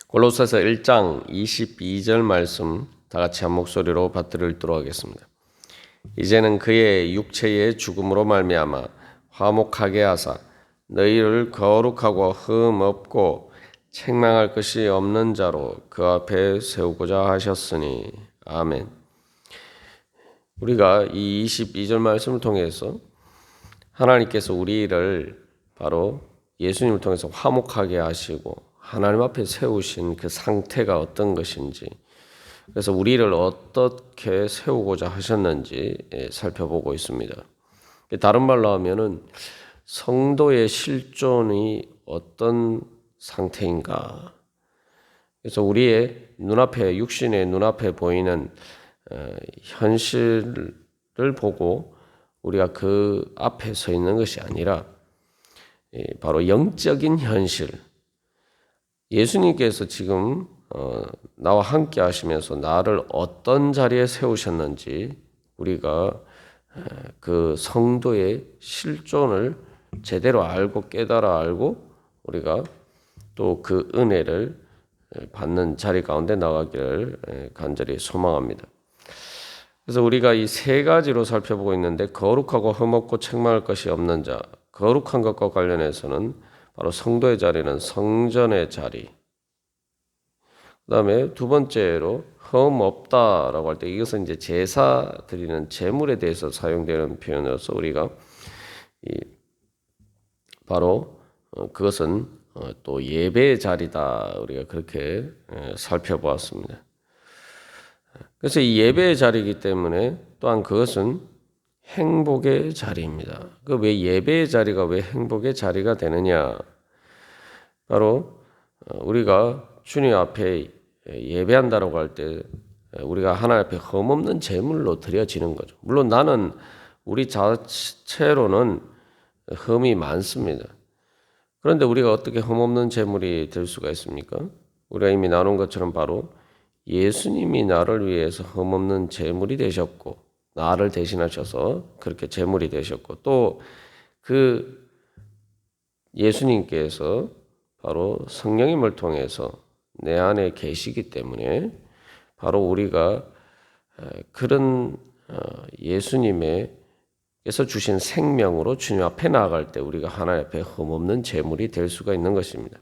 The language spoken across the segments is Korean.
골로새서 1장 22절 말씀 다 같이 한 목소리로 받들어 읽도록 하겠습니다. 이제는 그의 육체의 죽음으로 말미암아 화목하게 하사 너희를 거룩하고 흠 없고 책망할 것이 없는 자로 그 앞에 세우고자 하셨으니 아멘. 우리가 이 22절 말씀을 통해서 하나님께서 우리를 바로 예수님을 통해서 화목하게 하시고 하나님 앞에 세우신 그 상태가 어떤 것인지, 그래서 우리를 어떻게 세우고자 하셨는지 살펴보고 있습니다. 다른 말로 하면은 성도의 실존이 어떤 상태인가. 그래서 우리의 눈앞에, 육신의 눈앞에 보이는 현실을 보고 우리가 그 앞에 서 있는 것이 아니라 바로 영적인 현실, 예수님께서 지금 나와 함께 하시면서 나를 어떤 자리에 세우셨는지 우리가 그 성도의 실존을 제대로 알고 깨달아 알고 우리가 또 그 은혜를 받는 자리 가운데 나가기를 간절히 소망합니다. 그래서 우리가 이 세 가지로 살펴보고 있는데, 거룩하고 흠없고 책망할 것이 없는 자, 거룩한 것과 관련해서는 바로 성도의 자리는 성전의 자리. 그 다음에 두 번째로 흠 없다라고 할 때 이것은 이제 제사 드리는 제물에 대해서 사용되는 표현으로서 우리가 바로 그것은 또 예배의 자리다, 우리가 그렇게 살펴보았습니다. 그래서 이 예배의 자리이기 때문에 또한 그것은 행복의 자리입니다. 그 왜 예배의 자리가 왜 행복의 자리가 되느냐? 바로 우리가 주님 앞에 예배한다라고 할 때 우리가 하나님 앞에 흠없는 제물로 드려지는 거죠. 물론 나는 우리 자체로는 흠이 많습니다. 그런데 우리가 어떻게 흠없는 제물이 될 수가 있습니까? 우리가 이미 나눈 것처럼 바로 예수님이 나를 위해서 흠없는 제물이 되셨고, 나를 대신하셔서 그렇게 제물이 되셨고, 또 그 예수님께서 바로 성령님을 통해서 내 안에 계시기 때문에 바로 우리가 그런 예수님께서 주신 생명으로 주님 앞에 나아갈 때 우리가 하나님 앞에 흠없는 제물이 될 수가 있는 것입니다.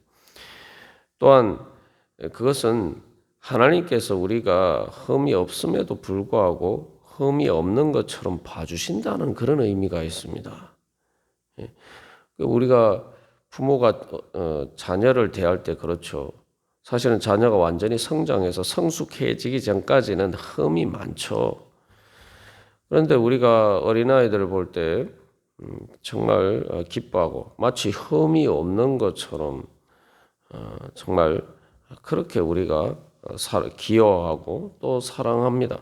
또한 그것은 하나님께서 우리가 흠이 없음에도 불구하고 흠이 없는 것처럼 봐주신다는 그런 의미가 있습니다. 우리가 부모가 자녀를 대할 때 그렇죠. 사실은 자녀가 완전히 성장해서 성숙해지기 전까지는 흠이 많죠. 그런데 우리가 어린아이들을 볼 때 정말 기뻐하고 마치 흠이 없는 것처럼 정말 그렇게 우리가 기여하고 또 사랑합니다.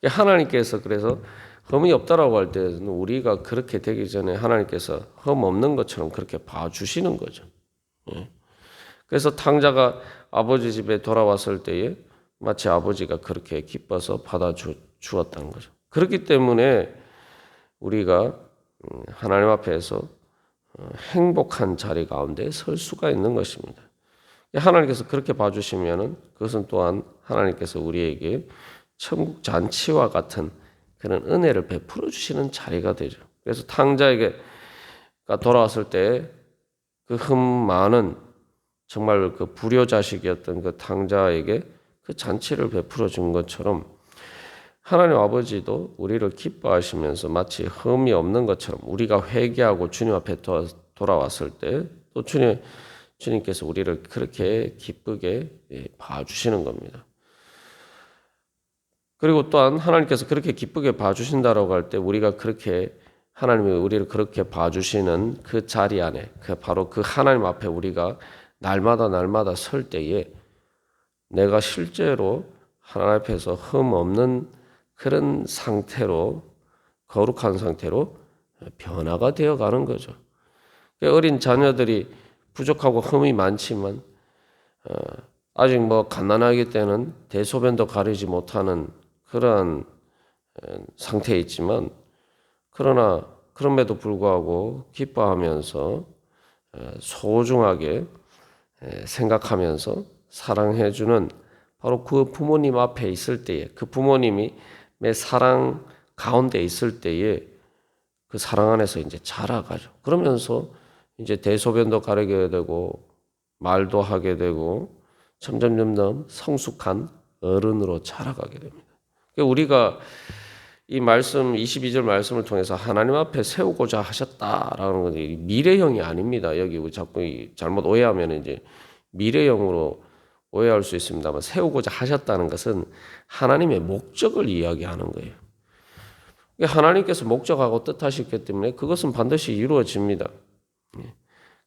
하나님께서 그래서 흠이 없다라고 할 때는 우리가 그렇게 되기 전에 하나님께서 흠 없는 것처럼 그렇게 봐주시는 거죠. 그래서 탕자가 아버지 집에 돌아왔을 때에 마치 아버지가 그렇게 기뻐서 받아주었다는 거죠. 그렇기 때문에 우리가 하나님 앞에서 행복한 자리 가운데 설 수가 있는 것입니다. 하나님께서 그렇게 봐주시면은 그것은 또한 하나님께서 우리에게 천국 잔치와 같은 그런 은혜를 베풀어 주시는 자리가 되죠. 그래서 탕자에게 돌아왔을 때 그 흠 많은 정말 그 불효 자식이었던 그 탕자에게 그 잔치를 베풀어 준 것처럼 하나님 아버지도 우리를 기뻐하시면서 마치 흠이 없는 것처럼 우리가 회개하고 주님 앞에 돌아왔을 때 또 주님께서 우리를 그렇게 기쁘게 봐주시는 겁니다. 그리고 또한 하나님께서 그렇게 기쁘게 봐주신다라고 할 때 우리가 그렇게 하나님이 우리를 그렇게 봐주시는 그 자리 안에 바로 그 하나님 앞에 우리가 날마다 설 때에 내가 실제로 하나님 앞에서 흠 없는 그런 상태로 거룩한 상태로 변화가 되어가는 거죠. 어린 자녀들이 부족하고 흠이 많지만 아직 갓난아기 때는 대소변도 가리지 못하는 그러한 상태에 있지만 그러나 그럼에도 불구하고 기뻐하면서 소중하게 생각하면서 사랑해주는 바로 그 부모님 앞에 있을 때에 그 부모님이 내 사랑 가운데 있을 때에 그 사랑 안에서 이제 자라가죠. 그러면서 이제 대소변도 가리게 되고 말도 하게 되고 점점 성숙한 어른으로 자라가게 됩니다. 그러니까 우리가 이 말씀 22절 말씀을 통해서 하나님 앞에 세우고자 하셨다라는 것이 미래형이 아닙니다. 여기 자꾸 잘못 오해하면 이제 미래형으로 오해할 수 있습니다만 세우고자 하셨다는 것은 하나님의 목적을 이야기하는 거예요. 하나님께서 목적하고 뜻하셨기 때문에 그것은 반드시 이루어집니다.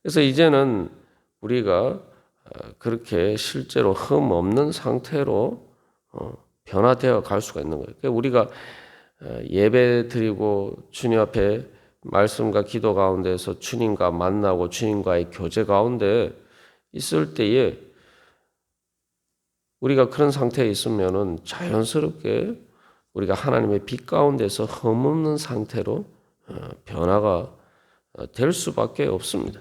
그래서 이제는 우리가 그렇게 실제로 흠 없는 상태로 변화되어 갈 수가 있는 거예요. 그러니까 우리가 예배 드리고 주님 앞에 말씀과 기도 가운데서 주님과 만나고 주님과의 교제 가운데 있을 때에 우리가 그런 상태에 있으면은 자연스럽게 우리가 하나님의 빛 가운데서 흠없는 상태로 변화가 될 수밖에 없습니다.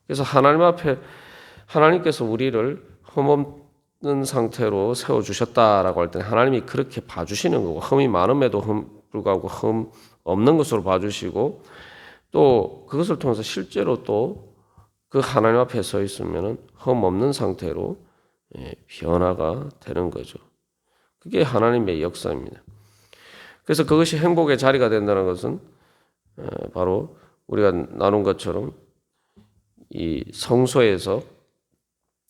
그래서 하나님 앞에 하나님께서 우리를 흠없는 상태로 세워주셨다라고 할 때는 하나님이 그렇게 봐주시는 거고 흠이 많음에도 불구하고 흠 없는 것으로 봐주시고 또 그것을 통해서 실제로 또 그 하나님 앞에 서 있으면은 흠 없는 상태로 변화가 되는 거죠. 그게 하나님의 역사입니다. 그래서 그것이 행복의 자리가 된다는 것은 바로 우리가 나눈 것처럼 이 성소에서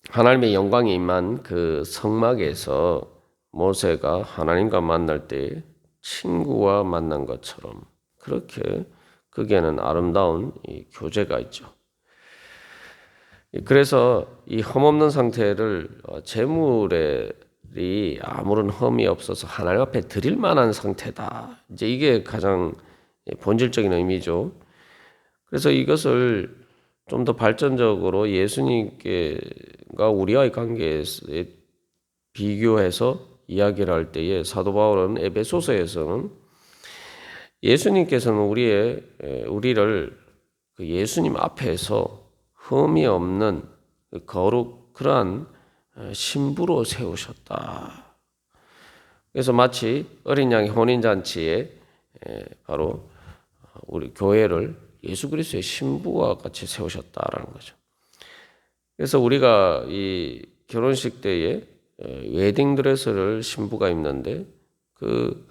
하나님의 영광이 임한 그 성막에서 모세가 하나님과 만날 때 친구와 만난 것처럼 그렇게 거기에는 아름다운 이 교제가 있죠. 그래서 이 흠없는 상태를 재물이 아무런 흠이 없어서 하나님 앞에 드릴 만한 상태다. 이제 이게 가장 본질적인 의미죠. 그래서 이것을 좀 더 발전적으로 예수님과 우리와의 관계에 비교해서 이야기를 할 때에 사도 바울은 에베소서에서는 예수님께서는 우리를 그 예수님 앞에서 흠이 없는 그러한 신부로 세우셨다. 그래서 마치 어린 양의 혼인잔치에 바로 우리 교회를 예수 그리스도의 신부와 같이 세우셨다라는 거죠. 그래서 우리가 이 결혼식 때에 웨딩드레스를 신부가 입는데 그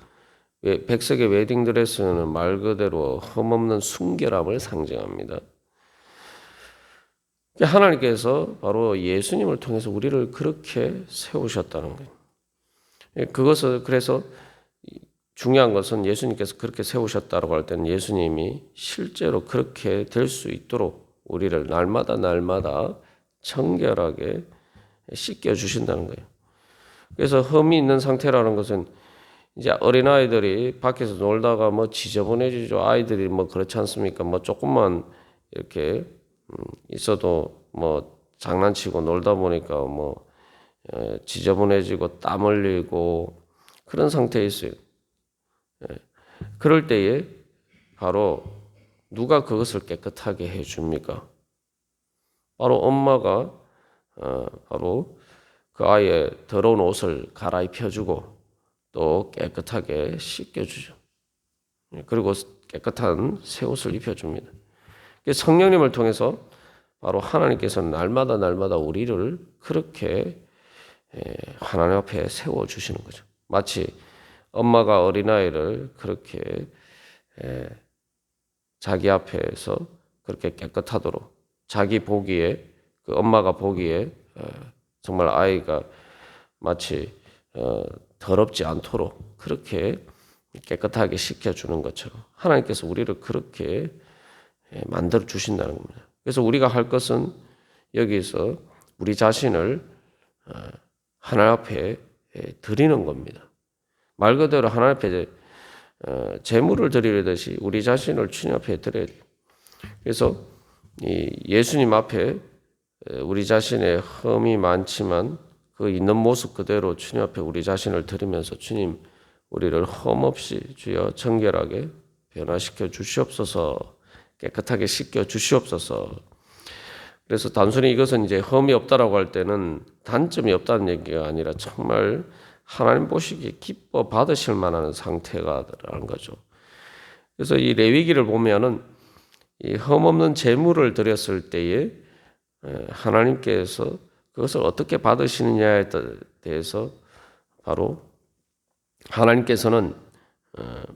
백색의 웨딩드레스는 말 그대로 흠없는 순결함을 상징합니다. 하나님께서 바로 예수님을 통해서 우리를 그렇게 세우셨다는 거예요. 그것을 그래서 중요한 것은 예수님께서 그렇게 세우셨다고 할 때는 예수님이 실제로 그렇게 될 수 있도록 우리를 날마다 청결하게 씻겨 주신다는 거예요. 그래서 흠이 있는 상태라는 것은 이제 어린아이들이 밖에서 놀다가 뭐 지저분해지죠. 아이들이 뭐 그렇지 않습니까? 뭐 조금만 이렇게 있어도 뭐 장난치고 놀다 보니까 뭐 지저분해지고 땀 흘리고 그런 상태에 있어요. 그럴 때에 바로 누가 그것을 깨끗하게 해줍니까? 바로 엄마가 바로 그 아이의 더러운 옷을 갈아입혀주고 또 깨끗하게 씻겨주죠. 그리고 깨끗한 새 옷을 입혀줍니다. 성령님을 통해서 바로 하나님께서는 날마다 우리를 그렇게 하나님 앞에 세워주시는 거죠. 마치 엄마가 어린아이를 그렇게 자기 앞에서 그렇게 깨끗하도록 자기 보기에 그 엄마가 보기에 정말 아이가 마치 더럽지 않도록 그렇게 깨끗하게 씻겨주는 것처럼 하나님께서 우리를 그렇게 만들어 주신다는 겁니다. 그래서 우리가 할 것은 여기서 우리 자신을 하나님 앞에 드리는 겁니다. 말 그대로 하나님 앞에 제물을 드리듯이 우리 자신을 주님 앞에 드려야 돼요. 그래서 예수님 앞에 우리 자신의 흠이 많지만 그 있는 모습 그대로 주님 앞에 우리 자신을 드리면서 주님 우리를 흠없이 주여 정결하게 변화시켜 주시옵소서 깨끗하게 씻겨 주시옵소서 그래서 단순히 이것은 이제 흠이 없다라고 할 때는 단점이 없다는 얘기가 아니라 정말 하나님 보시기에 기뻐 받으실 만한 상태가라는 거죠. 그래서 이 레위기를 보면은 이 흠 없는 제물을 드렸을 때에 하나님께서 그것을 어떻게 받으시느냐에 대해서 바로 하나님께서는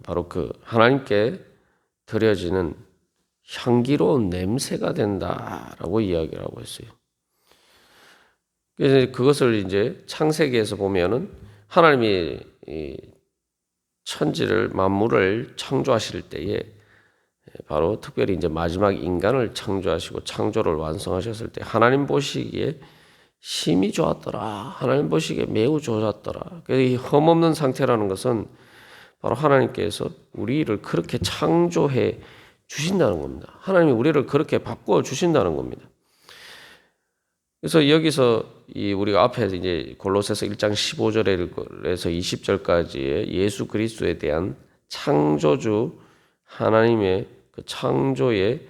바로 그 하나님께 드려지는 향기로운 냄새가 된다라고 이야기를 하고 있어요. 그래서 그것을 이제 창세기에서 보면은 하나님이 이 천지를 만물을 창조하실 때에 바로 특별히 이제 마지막 인간을 창조하시고 창조를 완성하셨을 때 하나님 보시기에 심히 좋았더라. 하나님 보시기에 매우 좋았더라. 그래서 이 흠없는 상태라는 것은 바로 하나님께서 우리를 그렇게 창조해 주신다는 겁니다. 하나님이 우리를 그렇게 바꾸어 주신다는 겁니다. 그래서 여기서 우리가 앞에서 이제 골로새서 1장 15절에서 20절까지의 예수 그리스도에 대한 창조주 하나님의 그 창조의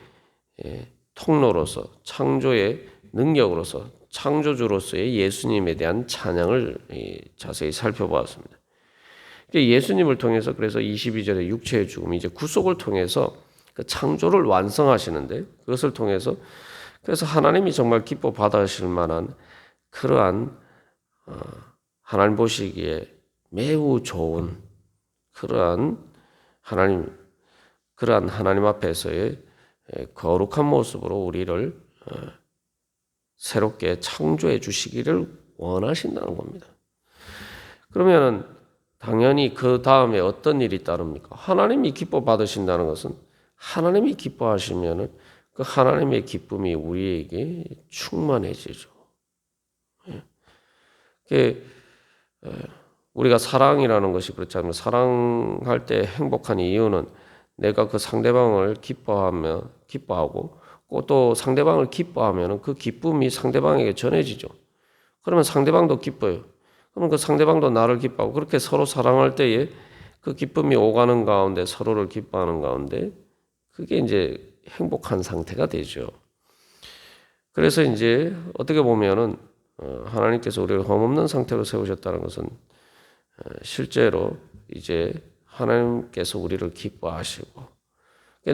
통로로서 창조의 능력으로서 창조주로서의 예수님에 대한 찬양을 자세히 살펴보았습니다. 예수님을 통해서 그래서 22절에 육체의 죽음 이제 구속을 통해서 그 창조를 완성하시는데 그것을 통해서 그래서 하나님이 정말 기뻐 받으실 만한 그러한 하나님 보시기에 매우 좋은 그러한 하나님 앞에서의 거룩한 모습으로 우리를 새롭게 창조해 주시기를 원하신다는 겁니다. 그러면은 당연히 그 다음에 어떤 일이 따릅니까? 하나님이 기뻐 받으신다는 것은 하나님이 기뻐하시면은 그 하나님의 기쁨이 우리에게 충만해지죠. 우리가 사랑이라는 것이 그렇잖아요. 사랑할 때 행복한 이유는 내가 그 상대방을 기뻐하고 또 상대방을 기뻐하면 그 기쁨이 상대방에게 전해지죠. 그러면 상대방도 기뻐요. 그러면 그 상대방도 나를 기뻐하고 그렇게 서로 사랑할 때에 그 기쁨이 오가는 가운데 서로를 기뻐하는 가운데 그게 이제 행복한 상태가 되죠. 그래서 이제 어떻게 보면은 하나님께서 우리를 흠없는 상태로 세우셨다는 것은 실제로 이제 하나님께서 우리를 기뻐하시고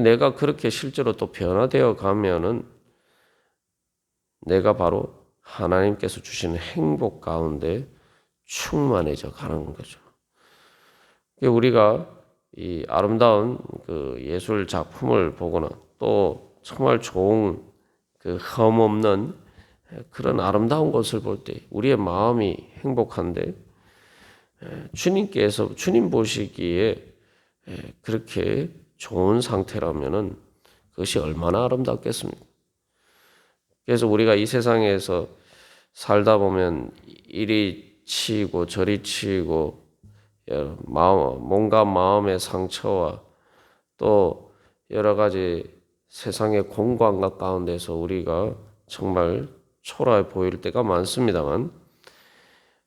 내가 그렇게 실제로 또 변화되어 가면은 내가 바로 하나님께서 주시는 행복 가운데 충만해져 가는 거죠. 우리가 이 아름다운 그 예술 작품을 보거나 또 정말 좋은 그 흠없는 그런 아름다운 것을 볼 때 우리의 마음이 행복한데 주님께서 주님 보시기에 그렇게 좋은 상태라면은 그것이 얼마나 아름답겠습니까? 그래서 우리가 이 세상에서 살다 보면 이리 치이고 저리 치이고 뭔가 마음의 상처와 또 여러 가지 세상의 공광각 가운데서 우리가 정말 초라해 보일 때가 많습니다만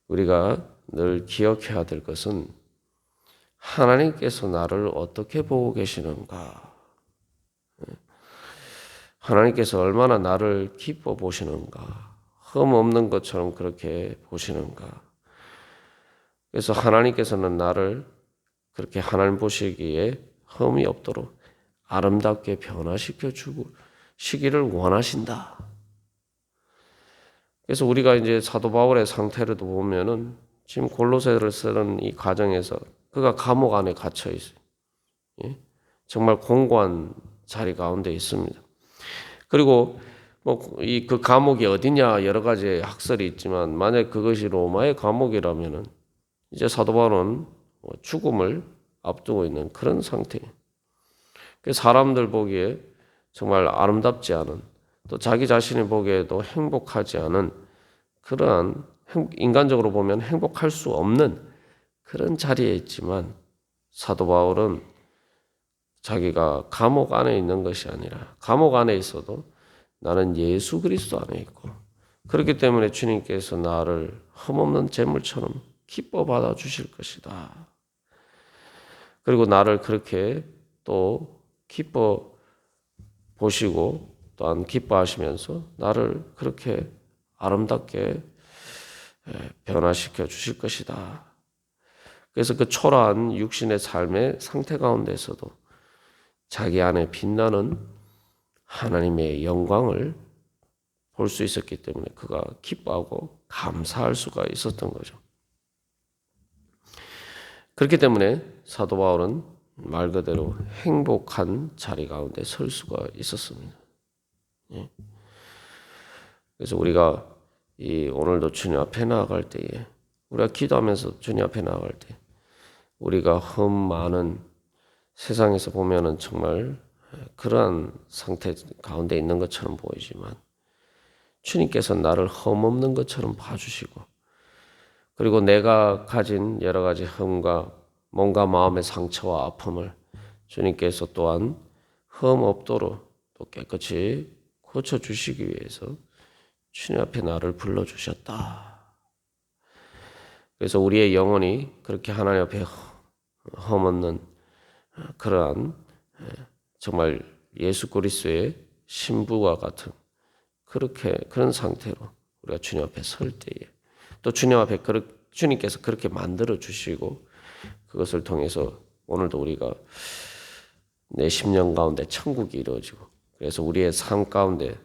우리가 늘 기억해야 될 것은 하나님께서 나를 어떻게 보고 계시는가? 하나님께서 얼마나 나를 기뻐 보시는가? 흠 없는 것처럼 그렇게 보시는가? 그래서 하나님께서는 나를 그렇게 하나님 보시기에 흠이 없도록 아름답게 변화시켜 주고 시기를 원하신다. 그래서 우리가 이제 사도 바울의 상태를 보면은 지금 골로새를 쓰는 이 과정에서 그가 감옥 안에 갇혀 있어요. 예? 정말 공고한 자리 가운데 있습니다. 그리고 그 감옥이 어디냐 여러 가지 학설이 있지만 만약 그것이 로마의 감옥이라면은 이제 사도 바울은 죽음을 앞두고 있는 그런 상태예요. 사람들 보기에 정말 아름답지 않은 또 자기 자신이 보기에도 행복하지 않은 그러한 인간적으로 보면 행복할 수 없는 그런 자리에 있지만 사도 바울은 자기가 감옥 안에 있는 것이 아니라 감옥 안에 있어도 나는 예수 그리스도 안에 있고 그렇기 때문에 주님께서 나를 흠없는 제물처럼 기뻐 받아 주실 것이다. 그리고 나를 그렇게 또 기뻐 보시고 또한 기뻐하시면서 나를 그렇게 아름답게 변화시켜 주실 것이다. 그래서 그 초라한 육신의 삶의 상태 가운데서도 자기 안에 빛나는 하나님의 영광을 볼 수 있었기 때문에 그가 기뻐하고 감사할 수가 있었던 거죠. 그렇기 때문에 사도 바울은 말 그대로 행복한 자리 가운데 설 수가 있었습니다. 그래서 우리가 오늘도 주님 앞에 나아갈 때에 우리가 기도하면서 주님 앞에 나아갈 때 우리가 많은 세상에서 보면은 정말 그러한 상태 가운데 있는 것처럼 보이지만 주님께서 나를 흠없는 것처럼 봐주시고 그리고 내가 가진 여러 가지 흠과 몸과 마음의 상처와 아픔을 주님께서 또한 흠 없도록 또 깨끗이 고쳐주시기 위해서 주님 앞에 나를 불러주셨다. 그래서 우리의 영혼이 그렇게 하나님 앞에 흠없는 그러한 정말 예수 그리스도의 신부와 같은 그런 상태로 우리가 주님 앞에 설 때에 또 주님 앞에 주님께서 그렇게 만들어 주시고 그것을 통해서 오늘도 우리가 내 심령 가운데 천국이 이루어지고 그래서 우리의 삶 가운데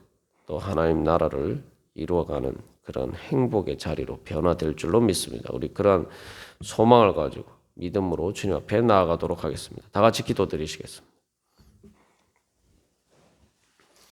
또 하나님 나라를 이루어가는 그런 행복의 자리로 변화될 줄로 믿습니다. 우리 그러한 소망을 가지고 믿음으로 주님 앞에 나아가도록 하겠습니다. 다 같이 기도드리시겠습니다.